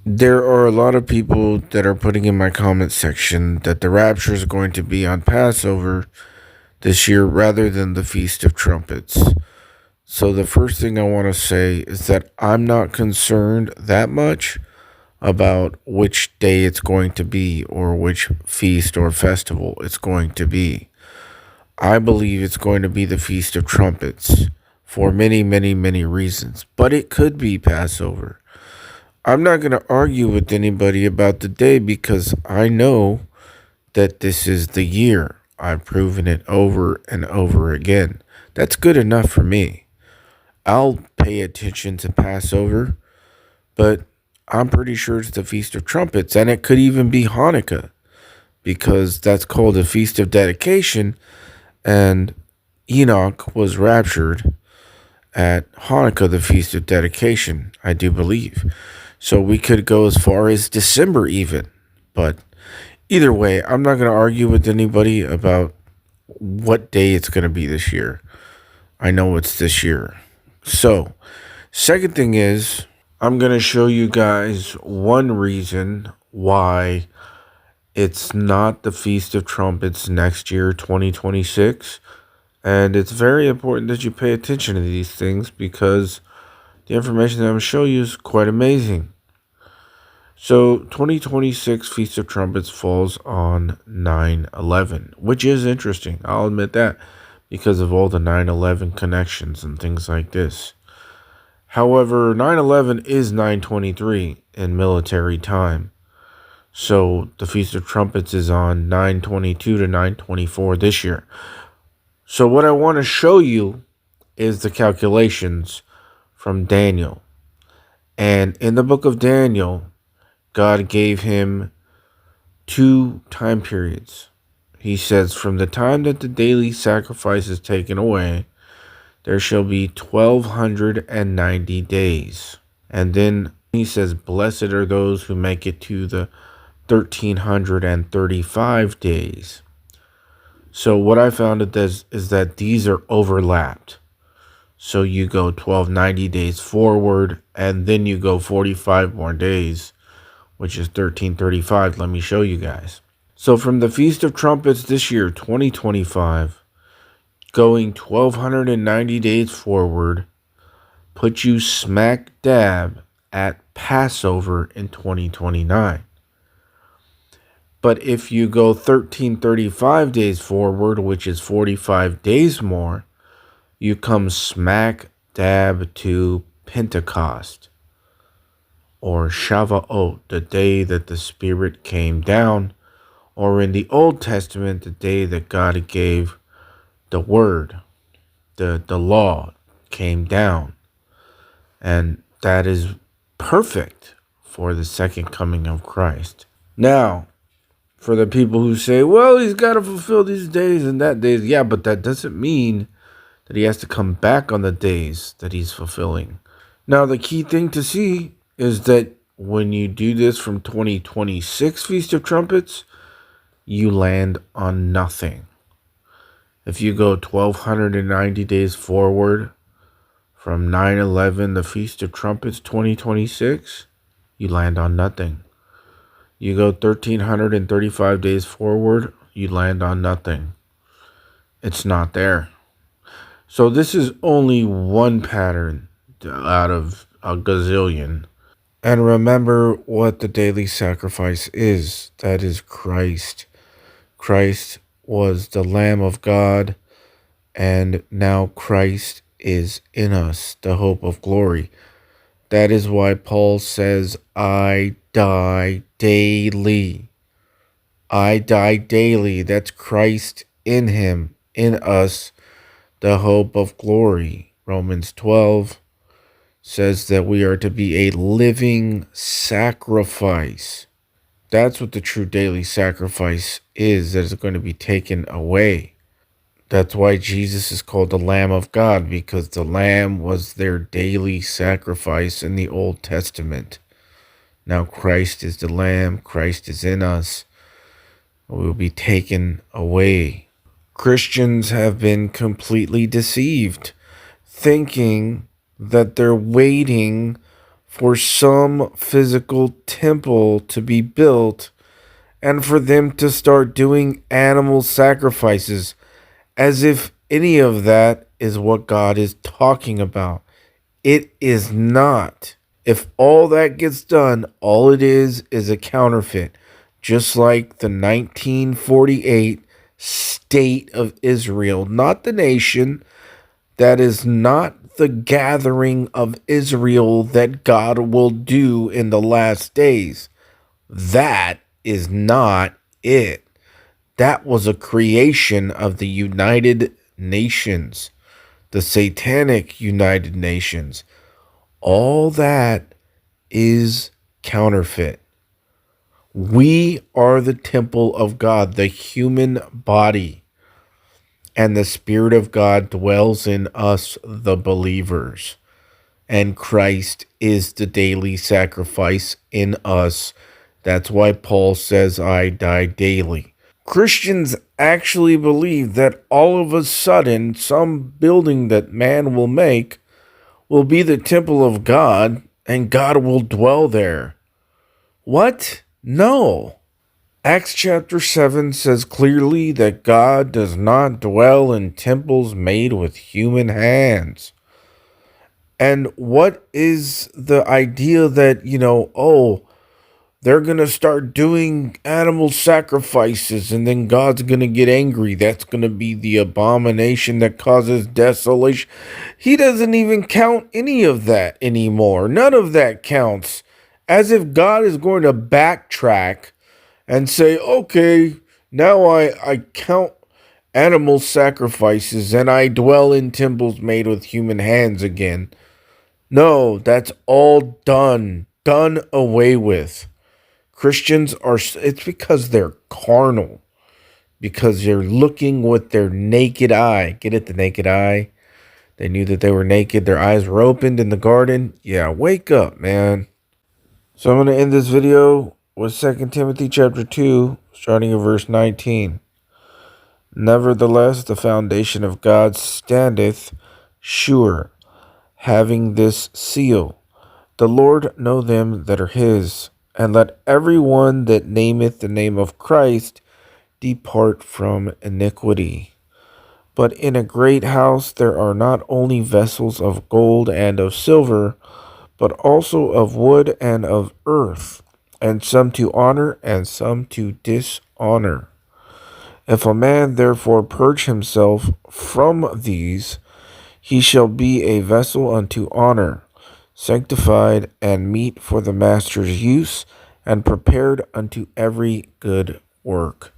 There are a lot of people that are putting in my comment section that the Rapture is going to be on Passover this year rather than the Feast of Trumpets. So the first thing I want to say is that I'm not concerned that much about which day it's going to be or which feast or festival it's going to be. I believe it's going to be the Feast of Trumpets for many, many, many reasons, but it could be Passover. I'm not going to argue with anybody about the day because I know that this is the year. I've proven it over and over again. That's good enough for me. I'll pay attention to Passover, but I'm pretty sure it's the Feast of Trumpets, and it could even be Hanukkah because that's called the Feast of Dedication, and Enoch was raptured at Hanukkah, the Feast of Dedication, I do believe. So we could go as far as December even. But either way, I'm not going to argue with anybody about what day it's going to be this year. I know it's this year. So, second thing is, I'm going to show you guys one reason why it's not the Feast of Trumpets next year, 2026. And it's very important that you pay attention to these things because the information that I'm going to show you is quite amazing. So, 2026 Feast of Trumpets falls on 9/11, which is interesting. I'll admit that because of all the 9/11 connections and things like this. However, 9/11 is 9/23 in military time. So, the Feast of Trumpets is on 9/22 to 9/24 this year. So, what I want to show you is the calculations from Daniel. And in the book of Daniel, God gave him two time periods. He says, from the time that the daily sacrifice is taken away, there shall be 1,290 days. And then he says, blessed are those who make it to the 1,335 days. So what I found is that these are overlapped. So you go 1,290 days forward, and then you go 45 more days, which is 1335. Let me show you guys. So from the Feast of Trumpets this year, 2025, going 1,290 days forward, put you smack dab at Passover in 2029. But if you go 1335 days forward, which is 45 days more, you come smack dab to Pentecost, or Shavuot, the day that the Spirit came down, or in the Old Testament, the day that God gave the word, the law came down. And that is perfect for the second coming of Christ. Now, for the people who say, well, he's got to fulfill these days and that days. Yeah, but that doesn't mean that he has to come back on the days that he's fulfilling. Now, the key thing to see is that when you do this from 2026 Feast of Trumpets, you land on nothing. If you go 1,290 days forward from 9/11, the Feast of Trumpets 2026, you land on nothing. You go 1,335 days forward, you land on nothing. It's not there. So this is only one pattern out of a gazillion. And remember what the daily sacrifice is. That is Christ. Christ was the Lamb of God, and now Christ is in us, the hope of glory. That is why Paul says, I die daily. I die daily. That's Christ in him, in us, the hope of glory. Romans 12 says that we are to be a living sacrifice. That's what the true daily sacrifice is, that is going to be taken away. That's why Jesus is called the Lamb of God, because the Lamb was their daily sacrifice in the Old Testament. Now Christ is the Lamb, Christ is in us, will be taken away. Christians have been completely deceived, thinking that they're waiting for some physical temple to be built and for them to start doing animal sacrifices, as if any of that is what God is talking about. It is not. If all that gets done, all it is a counterfeit, just like the 1948 state of Israel, not the nation. That is not the gathering of Israel that God will do in the last days. That is not it. That was a creation of the United Nations, the Satanic United Nations. All that is counterfeit. We are the temple of God, the human body, and the Spirit of God dwells in us, the believers. And Christ is the daily sacrifice in us. That's why Paul says, I die daily. Christians actually believe that all of a sudden, some building that man will make will be the temple of God and God will dwell there. What? No. Acts chapter 7 says clearly that God does not dwell in temples made with human hands. And what is the idea that, they're going to start doing animal sacrifices and then God's going to get angry? That's going to be the abomination that causes desolation. He doesn't even count any of that anymore. None of that counts. As if God is going to backtrack and say, okay, now I count animal sacrifices and I dwell in temples made with human hands again. No, that's all done away with. Christians are, it's because they're carnal, because they're looking with their naked eye. Get it, the naked eye? They knew that they were naked. Their eyes were opened in the garden. Yeah, wake up, man. So I'm going to end this video with 2 Timothy chapter 2, starting at verse 19. Nevertheless, the foundation of God standeth sure, having this seal. The Lord know them that are his, and let every one that nameth the name of Christ depart from iniquity. But in a great house there are not only vessels of gold and of silver, but also of wood and of earth, and some to honor and some to dishonor. If a man therefore purge himself from these, he shall be a vessel unto honor, sanctified and meet for the master's use, and prepared unto every good work.